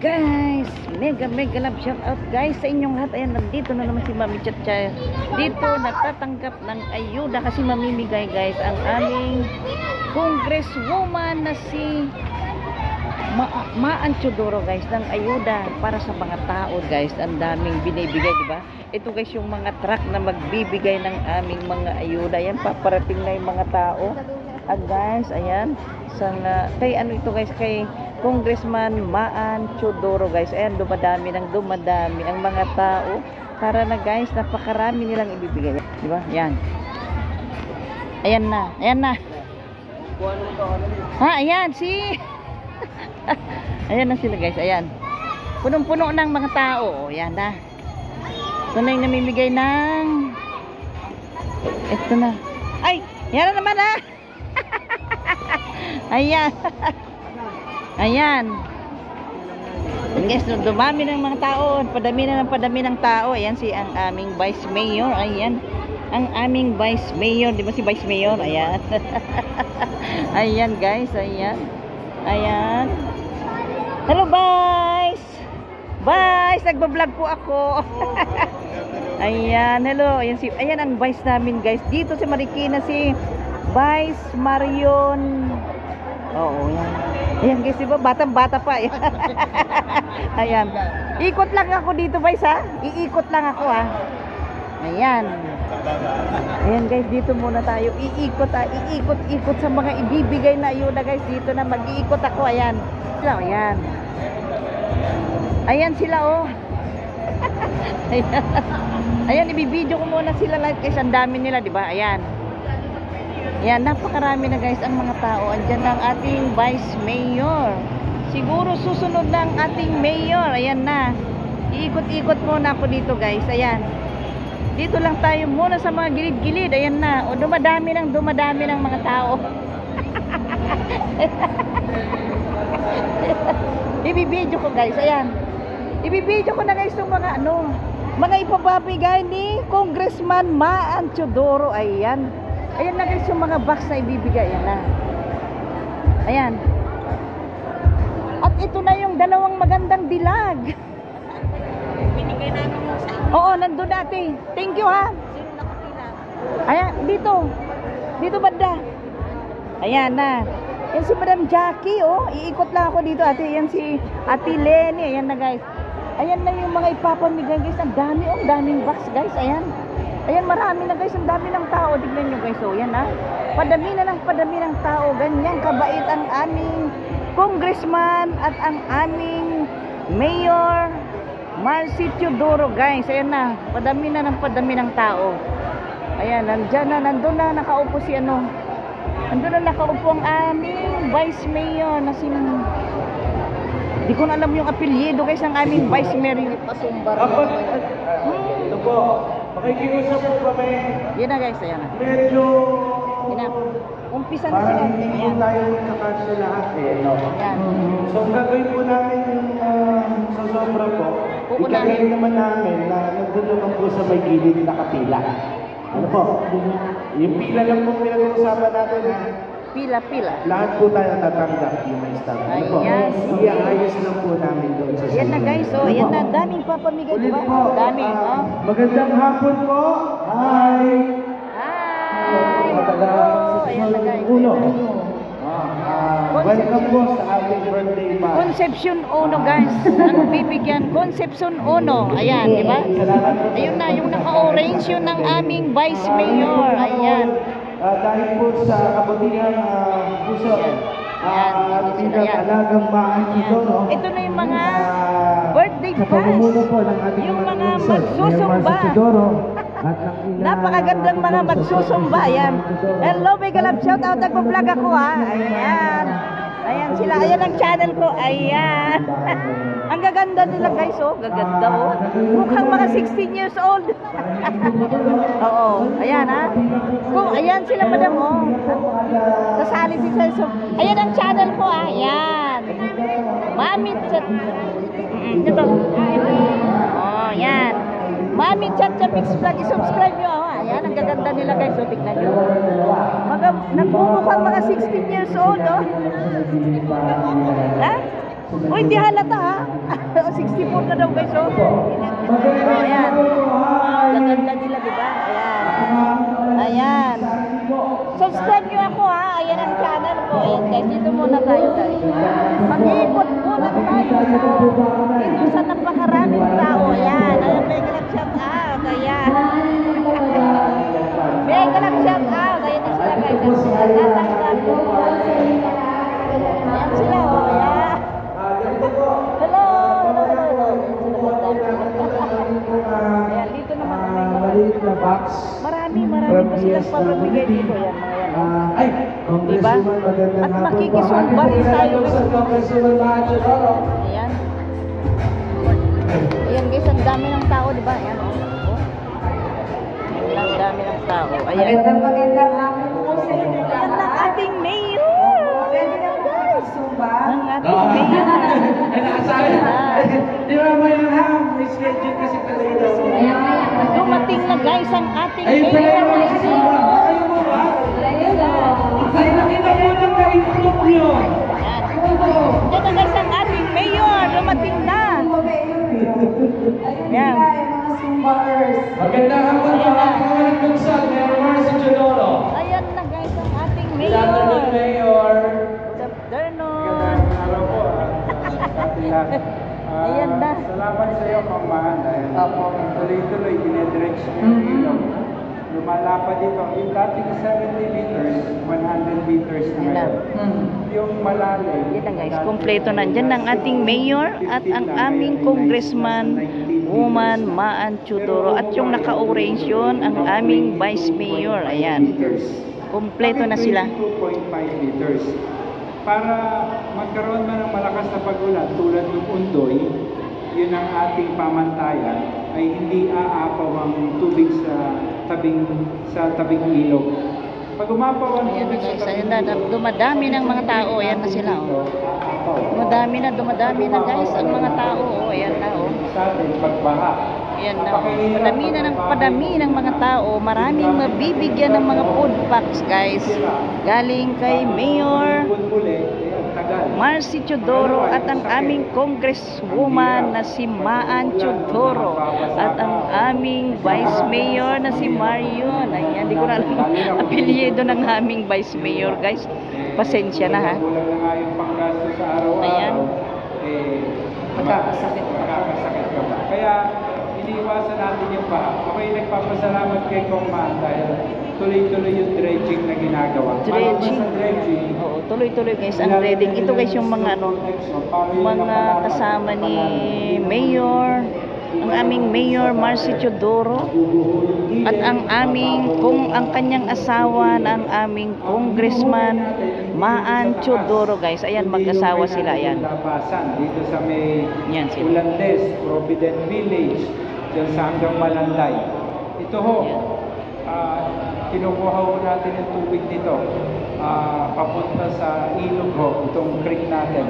Guys, mega love shout out guys sa inyong lahat. Ayan, nandito na naman si Mami Chacha. Dito natatanggap ng ayuda kasi mamimigay guys ang aming congresswoman na si Maan Chodoro guys ng ayuda para sa mga tao guys. Ang daming binibigay, di ba? Ito guys yung mga truck na magbibigay ng aming mga ayuda. Ayan, paparating na yung mga tao. Guys, ayan. Kay ano ito guys, kay Congressman Maan Chodoro guys. Ayan, dumadami ang mga tao. Para na guys, napakarami nilang ibibigay. Di ba? Ayan. Ayan na. Ha, ayan, ayan na sila guys, ayan. Punong-puno ng mga tao. Ayan na. Ito na yung namimigay ng... Ito na. Ay, yan na naman ha. Ayan. Ayan. Guys, dumami ng mga tao. Padami ng tao. Ayan si ang aming Vice Mayor. Ayan. Ang aming Vice Mayor. Di ba si Vice Mayor? Ayan. Ayan guys. Ayan. Ayan. Hello Vice. Vice, nagbablog po ako. Ayan. Hello. Ayan ang Vice namin guys. Dito si Marikina si Vice Marion. Oo, yan. Ayan guys, diba? Batang-bata pa. Ayan. Ikot lang ako dito, Vice, ha? Iikot lang ako, ha? Ayan. Ayan guys, dito muna tayo. Iikot, ha? Iikot sa mga ibibigay na ayuda, guys. Dito na mag-iikot ako. Ayan. Ayan. Ayan sila, oh. Ayan. Ayan, ibibidyo ko muna sila live guys. Ang dami nila, diba? Ayan. Yan, napakarami na guys ang mga tao. Andyan ang ating Vice Mayor. Siguro susunod ng ating Mayor. Ayan na. Iikot-ikot muna ako dito guys. Ayan. Dito lang tayo muna sa mga gilid-gilid. Ayan na. O dumadami ng mga tao. Ibibidyo ko guys. Ayan. Ibibidyo ko na guys yung mga mga ipababigay ni Congressman Maan Chodoro. Ayan. Ayan na guys yung mga box na ibibigay. Ayan na. Ayan. At ito na yung dalawang magandang dilag. Binigay namin mo sa inyo. Oo, nandun dati. Thank you ha. Sino nakapila? Ayan, dito. Dito banda. Ayan na. Yan si Madam Jackie, oh. Iikot lang ako dito ate. Yan si Ate Lenny. Ayan na guys. Ayan na yung mga ipapamigay guys. Ang dami, oh. Daming box guys. Ayan. Ayan, marami na guys, ang dami ng tao. Tignan nyo guys, so yan ha. Padami ng tao. Ganyan kabait ang aming congressman at ang aming mayor Marcy Chodoro guys. Ayan na, padami ng tao. Ayan, nandun na nakaupo si nandun na nakaupo ang aming vice mayor na di ko na alam yung apelyido guys ng aming vice mayor. Pasumbar. Ito po. Makikiusap po kami. Yan na guys, ayan na. Medyo... Yan na. Umpisa na sila. Parang hindi po tayo kakasya lahat no? Yan. So, gagawin po namin yung sa sobra po. Ikagawin naman namin na nandun naman po sa may gilid nakapila. Ano po? Yung pila lang po pinag-uusapan natin ha. Pila. Lahat po tayo tatanggap yung may staff. Ano po? Iayos lang po namin doon sa yan na guys, oh. Yan na, daming papamigay, ulit diba? po. Dami, Magandang hapon po. Hi! Hi! Hello! Ayan na guys. Welcome po sa ating birthday party. Conception 1 guys. Ang bibigyan, Conception 1. Ayan, di ba? Ayun na, yung naka-orange yun ng aming Vice Mayor. Ayan. Dahil po sa kabutihan puso at pinag-alagang Maan Chodoro. Ito na yung mga birthday pass. Sa pamumuno po ng ating yung mga lungsod, magsusumba. At napakagandang mga magsusumba. Ayan. Hello, mega love shout out. Nagpa-vlog ako ha. Ayan. Ayan sila. Ayan ang channel ko. Ayan. Ang gaganda nila guys, oh. Gaganda, oh. Mukhang mga 16 years old. Oo. Ayan, ha. Ayan sila, madam, oh. Sasali si Celso. Ayan ang channel ko, ha. Ayan. Mami Chat. Ito. Oh, ayan. Mami Chat Mix Vlog. I-subscribe nyo, oh. Ayan, ang gaganda nila guys, oh. Tignan nyo. Nagmumukhang mga 16 years old, oh. Ha? Oh, hindi halata ha. 64 na daw guys, oh. Ayan. Gaganda nila, di ba? Ayan. Ayan. Subscribe nyo ako ha. Ayan ang channel ko. Ayan guys, dito muna tayo guys. Mag-iikot muna tayo dito sa napakaraming tao. Ayan. Ayan, may galap shout out. Ayan. May galap shout out. Ayan na sila guys. Ayan sila, oh. Ayan. Hello. Ayan, dito naman maliit na box. Marami pa silang pamamigay dito. Yan, mga yan. Oh. Ay, Congresswoman, magandang At hapon po. makikisumbar tayo. Sa Congresswoman Macho Doro. Ayan. Ayan guys, ang dami ng tao, di ba? Ayan, oh. Ayan, ang dami ng tao. Ayan. Magandang hapon po sa inyo. Ayan ang ating mayor. Pwede na po magsumba. Ang ating mayor. Ay, nakasabi. Di ba may may schedule kasi talaga daw. Dumating na guys ang ating Ayun pala mayor. yung mga sisumba. Ayun mo ba? Ayun o. Ay, nakita mo lang na i-vlog nyo. Ayan. Diyan na guys ang ating mayor. Dumating na. Ayun Yan. sila yung mga sumbakers. Magandang hapon po. Ako ang nagkunsal. Mayor Marcy Chodoro. Ayan na guys ang ating Good afternoon, mayor. Mayor. Good afternoon. Araw po. Ayan na. Salamat sa iyo, Mama, dahil tuloy-tuloy dinediretso yung ilog. Lumalapad dito. Yung dating 70 meters, 100 meters na Yan na. ngayon. Yung malalim. Yan na guys, kompleto na. Diyan ang ating mayor at ang aming congressman, woman, Maan Chodoro. At yung naka-orange yun, ang aming vice mayor. Ayan. Kompleto na sila. 2.5 meters. Para magkaroon man ng malakas na pag-ulan tulad ng Undoy, yun ang ating pamantayan, ay hindi aapaw ang tubig sa tabing ilog. Pag umapaw ang Ayan na tubig guys, sa ayan tabing na. ilog, Dumadami ng mga tao. Ayan na sila. Oh. Dumadami na guys ang mga tao. Oh, ayan na. Oh. sa atin pagbaha. Ayan na. Padami ng mga tao. Maraming mabibigyan ng mga food packs guys. Galing kay Mayor Bulbule, tagal. Marcy Chodoro at ang aming congresswoman na si Maan Chodoro at ang aming vice mayor na si Marion. Ayan, hindi ko na alam ang apelyido ng aming vice mayor guys. Pasensya na ha. Kulang na nga yung panggasto sa araw-araw. Ayan. Magkakasakit ka ba? Kaya iniiwasan natin yung baha. Ako'y nagpapasalamat kay Kong Maan dahil tuloy-tuloy yung dredging na ginagawa. Dredging. Sa dredging, Oo, tuloy-tuloy guys ang reading. Ito guys yung mga ano, mga kasama ni Mayor, ang aming Mayor Marcy Chodoro at ang kanyang asawa na ang aming congressman Maan Chodoro guys. Ayan, mag-asawa sila. Ayan. Labasan dito sa may Yan sila. Ulandes, Provident Village, dyan sa hanggang Malanday. Ito ho, kinukuha ho natin yung tubig dito papunta sa ilog ho, itong creek natin.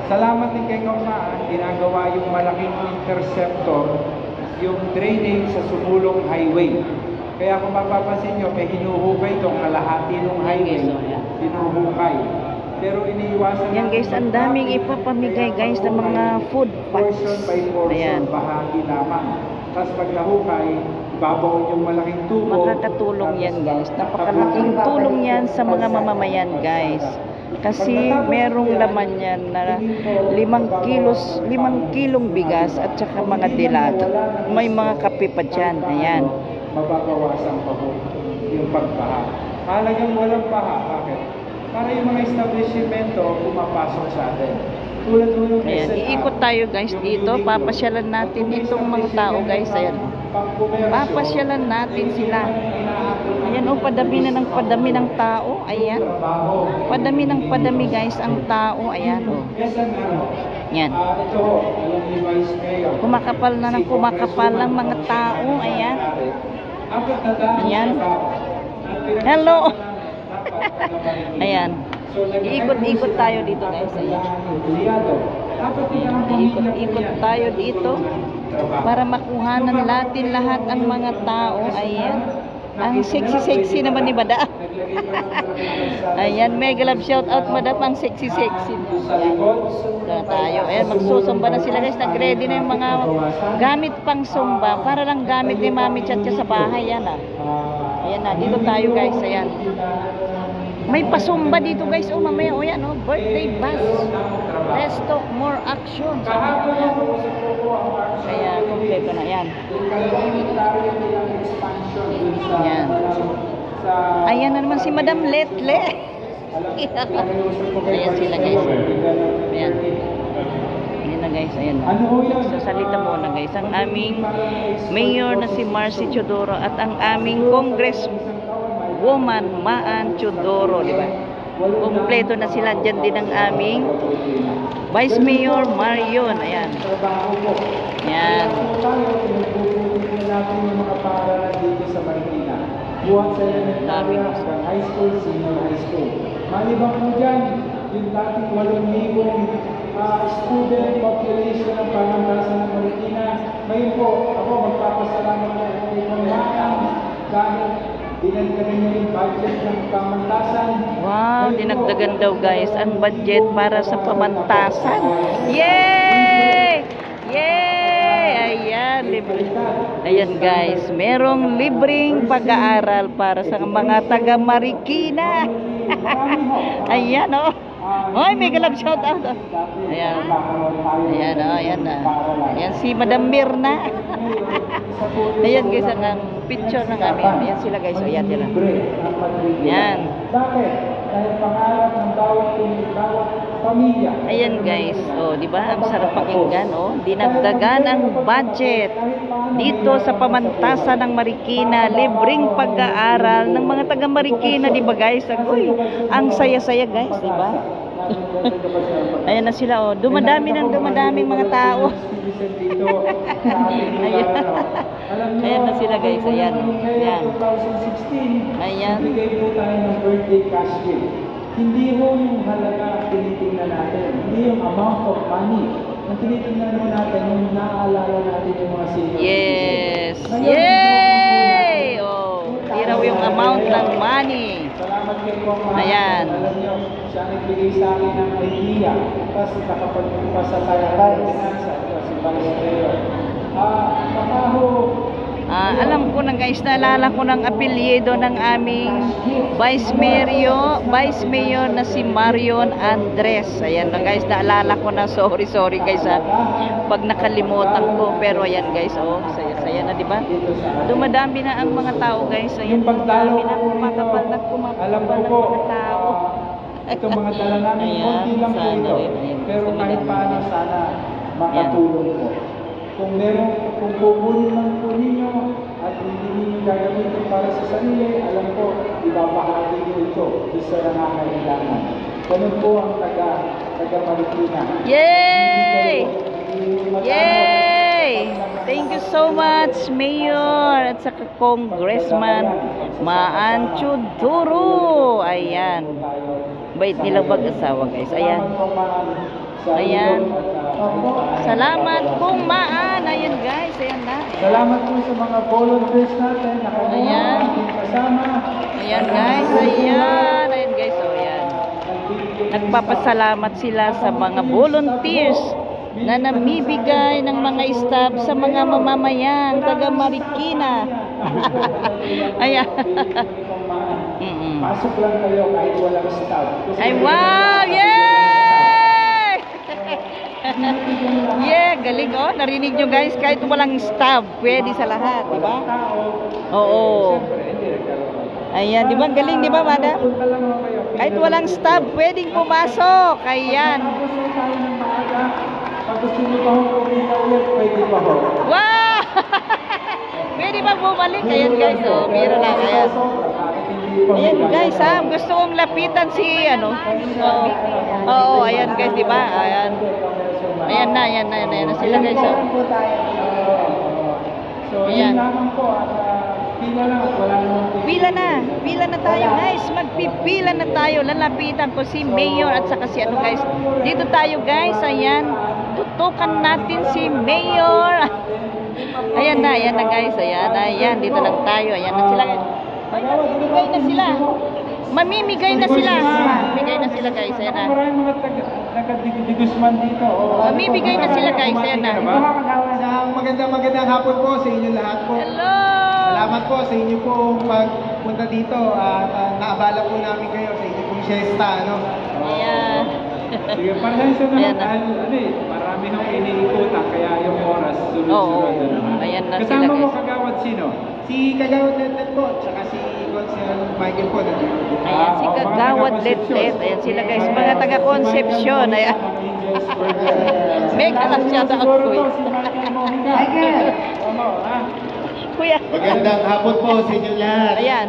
Salamat din kay Maan, ginagawa yung malaking interceptor, yung drainage sa Sumulong Highway. Kaya kung mapapansin nyo, may hinuhukay itong kalahati ng highway, hinuhukay. Pero iniiwasan Yan guys, ang daming ipapamigay guys ng mga food packs. portion by portion, Ayan. bahagi lamang. Tapos pag nahukay, ibabaw yung malaking tubo. Makakatulong yan guys. Napakalaking tulong yan sa mga mamamayan guys. Kasi merong laman yan na 5 kilong bigas at saka mga dilat. May mga kape pa dyan. Ayan. Mababawasan pa po yung pagbaha. Halagang walang baha. Bakit? Para yung mga establishmento pumapasok sa atin. Tulad ng Ayan, iikot tayo guys dito. Papasyalan natin itong mga tao guys. Ayan. Papasyalan natin sila. Ayan o, padami ng tao. Ayan. Padami guys ang tao. Ayan o. Yan. Ito, alam ni Vice Mayor. Kumakapal na ng kumakapal ng mga tao. Ayan. Ayan. Hello. Ayan. Iikot-ikot tayo dito guys. Ayan. Iikot-ikot tayo dito para makuhanan natin lahat ang mga tao. Ayan. Ang sexy naman ni Madam. Ayan, mega love shout out Madam, ang sexy. Ayan. Doon tayo. Ayan, magsusumba na sila guys. Nag-ready na yung mga gamit pang sumba. Para lang gamit ni Mami Chacha sa bahay. Yan ah. Ayan na, dito tayo guys. Ayan. May pasumba dito guys. Oh, mamaya. Oh, yan oh. Birthday bus. Let's talk more action. Kaya, kompleto na yan. Ayan. Ayan na naman si Madam Letle. Ayan sila guys. Ayan. Ayan na guys. Ayan na. Sasalita muna guys. Ang aming mayor na si Marcy Chodoro at ang aming congresswoman Maan Chodoro. Diba? Kompleto na sila. Diyan din ang aming Vice Mayor Marion. Ayan. Ayan. Natin yung mga paaralan dito sa Marikina. Buwan sila ng from high school, senior high school. Malibang mo dyan, yung dating 8,000 student population ng pamantasan ng Marikina. Ngayon po, ako magpapasalamat na kay Pangmakang dahil dinagdagan niya yung budget ng pamantasan. Wow, dinagdagan daw guys ang budget para sa pamantasan. Yay! Yay! Ayan, libre. Ayan guys, merong libreng pag-aaral para sa mga taga Marikina. Ayan oh. Hoy, may galab shout out. Ayan. Ayan oh, ayan na. Ayan si Madam Mirna. Ayan guys, ang picture ng amin. Ayan sila guys, ayan nila. Ayan. Bakit? Dahil pangarap ng bawat pamilya. Ayan guys, oh, di ba? Ang sarap pakinggan, oh. Dinagdagan ang budget dito sa pamantasan ng Marikina, libreng pag-aaral ng mga taga Marikina, di ba guys? Uy, ang saya-saya guys, di ba? Ayan na sila, oh. Dumadaming mga tao. Ayan. Ayan na sila guys, ayan. Ayan. 2016, Ayan. bigay po tayo ng birthday cash gift. Hindi ho yung halaga tinitingnan natin, hindi yung amount of money. Ang tinitingnan mo natin, yung naaalala natin yung mga senior Yes! citizens. Yay! Oh, di raw yung amount ng money. Salamat kay Kong. Ayan. Alam niyo, siya nagbigay sa akin ng idea. Tapos nakapagpasa tayo ng finansa. Ito si Vice Mayor. Baka ho, Alam ko na guys, naalala ko ng apelyido ng aming Vice Mayor na si Marion Andres. Ayan na guys, naalala ko na. Sorry guys ha. Pag nakalimutan ko. Pero ayan guys, oh, saya-saya na diba? Dumadami na ang mga tao guys. Ayan, dumadami na kumakapal na alam ko ang po, mga tao. itong mga dala namin, Ayan, konti lang po sana ito. rin. Ayan, Pero sana kahit rin. paano, sana makatulong po. Kung kukunin lang po ninyo at hindi ninyo gagamitin para sa sarili, alam ko, ibabahagi nyo ito sa nangangailangan. Ganun po ang taga Marikina. Yay! Yay! Thank you so much, Mayor at saka Congressman Maan Chodoro. Ayan. Bait nila mag-asawa, guys. Ayan. Ayan. Salamat pong Maan. Ayan, guys. Ayan na. Salamat po sa mga volunteers natin. Ayan. Kasama. Ayan, guys. Ayan. Ayan, guys. O, ayan. Nagpapasalamat sila sa mga volunteers na namibigay ng mga staff sa mga mamamayan taga Marikina. Ayan. Pasok lang kayo kahit walang staff. Ay, wow! Yay! Yeah, galing oh. Narinig nyo guys, kahit walang staff, pwede sa lahat, di ba? Oo. Ayan, di ba? Galing, di ba, madam? Kahit walang staff, pwedeng pumasok. Ayan. Pag gusto nyo pa hong kumita ulit, pwede pa ho. Wow! Pwede ba bumalik? Ayan guys, oh. Biro lang, ayan. Ayan guys, ha. Gusto kong lapitan si, ano. Oo, ayan guys, di ba? Ayan. Ayan na, ayan na, ayan na sila guys, oh. So, Ayan. yun lamang po. Pila lang at wala naman. Pila na tayo guys, magpipila na tayo. Lalapitan ko si Mayor at saka si ano guys. Dito tayo guys, ayan. Tutukan natin si Mayor. Ayan na guys, ayan, dito lang tayo. Ayan na sila guys. Ay, mamimigay na sila. Mamimigay na sila. Mamimigay na sila guys. Ayan na. Maraming mga taga-digusman dito. Mamimigay na sila guys. Ayan na. Isang magandang hapon po sa inyo lahat po. Hello! Salamat po sa inyo po pagpunta dito at naabala po namin kayo sa inyo pong siesta, ano? Ayan. Sige, pasensya na Ayan lang na. dahil marami nang iniikutan kaya yung oras sunod-sunod. Oo. Ano. Ayan na sila Kasama mo guys. kagawad sino? Si Kagawad Letlet po, tsaka si Consul Michael po. Ayan, si Kagawad Letlet. Ayan sila guys. Mga taga-Concepcion. Ayan. May kalasya na ako. Michael. Kuya. Magandang hapon po sa inyo lahat. Ayan.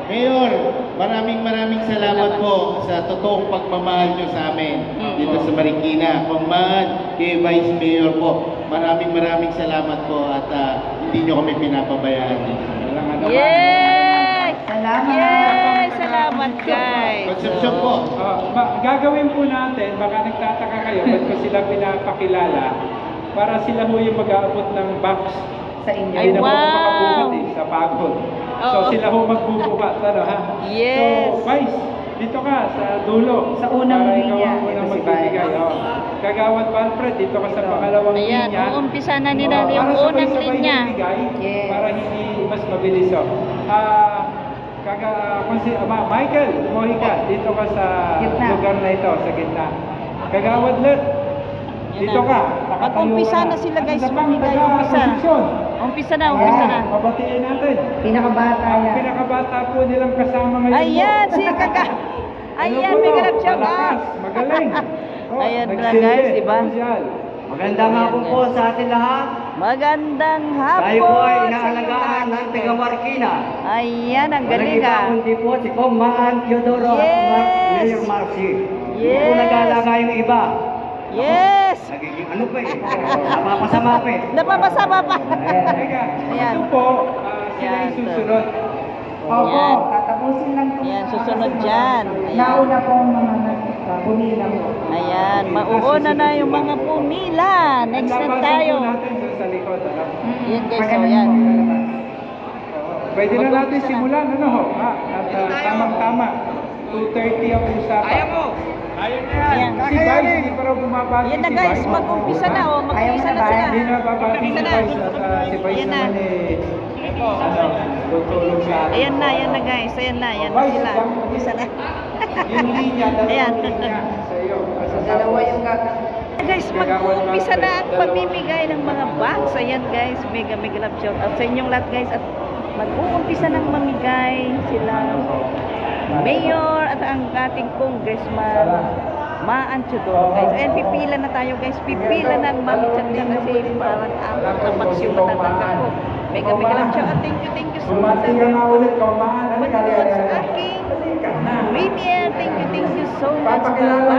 Mayor, maraming salamat po sa totoong pagmamahal nyo sa amin dito sa Marikina. Pagmahal kay Vice Mayor po, maraming salamat po at hindi nyo kami pinapabayaan. Walang ano ba? Yay! Salamat. Yay! Salamat guys. Concepcion po. Gagawin po natin, baka nagtataka kayo, ba't ko sila pinapakilala para sila ho yung mag-aabot ng box. Sa inyo. Ay, Hindi na po ako wow! makabuhat sa pagod. So Oo. sila ho magbubuhat, ano ha? Yes. So, Vice, dito ka sa dulo. Sa unang para linya. ikaw ang unang Ito si magbibigay. Vice. Oh. Kagawad Alfred, dito ka sa pangalawang Ayan, linya. uumpisa na nila Oo, yung para unang sabay-sabay linya. magbigay, Yes. para hindi mas mabilis. Michael, umuhi ka. Dito ka sa Gitna. lugar na ito, sa gitna. Kagawad Let, dito ka. Nakatayo Mag-umpisa ka na sila guys. At isa pang Mamigay. Umpisa. taga-posisyon. Umpisa na, umpisa na. Mabatiin natin. Pinakabata Ang yan. pinakabata po nilang kasama ngayon. Ayan, si Kaka. Ayan, may galap siya. Malakas, magaling. Ayan na, nagsilbi, guys, diba? opisyal. Magandang hapon po sa atin lahat. Magandang hapon. Tayo po ay sa inyo inaalagaan ng lahat. taga Marikina. Ayan, ang Walang galing iba ah. kundi po si Comman Teodoro at Yes. Mayor Marcy. Hindi Yes. po nag-aalaga yung iba. Yes! Nagiging ano pa eh. Napapasama pa eh. Napapasama pa. Teka, Ayan. ito po, sila Ayan, yung susunod. Opo, Ayan. tatapusin lang ito. Ayan, susunod dyan. Ayan. Nauna po ang mga bumila po. Ayan, mauuna na yung mga pumila. Next na Labasan tayo. po natin doon sa likod. Ano? Ayan guys, so yan. Pwede na natin Mag-umpisa na. simulan, ano ho? At tamang-tama. 2:30 ang usapan. Ayaw mo! Ayan. Si Vice, hindi pa raw bumabati Ayan na si guys, Vice. mag-umpisa na oh. Mag-umpisa na sila. Hindi na babati si Umpisa na. Vice at si Vice Ayan na. naman tutulong sa atin. Ayan na guys. Ayan na sila. Umpisa na. Yung linya, Ayan. dalawang linya sa iyo. Dalawa yung gagawin. Guys, mag-uumpisa na ang pamimigay ng mga box. Ayan guys, mega love shout out sa inyong lahat guys. At mag-uumpisa ng mamigay sila Mayor at ang ating Congressman Maan Teodoro guys. Ayan, pipila na tayo guys. Pipila na ang Mami Chacha kasi parang apat na box yung matatanggap ko. Mega love shout out. Thank you so much. Bumati ka nga ulit, Kamaan. Ano ka Manood sa aking premiere. Thank you so much. Papakilala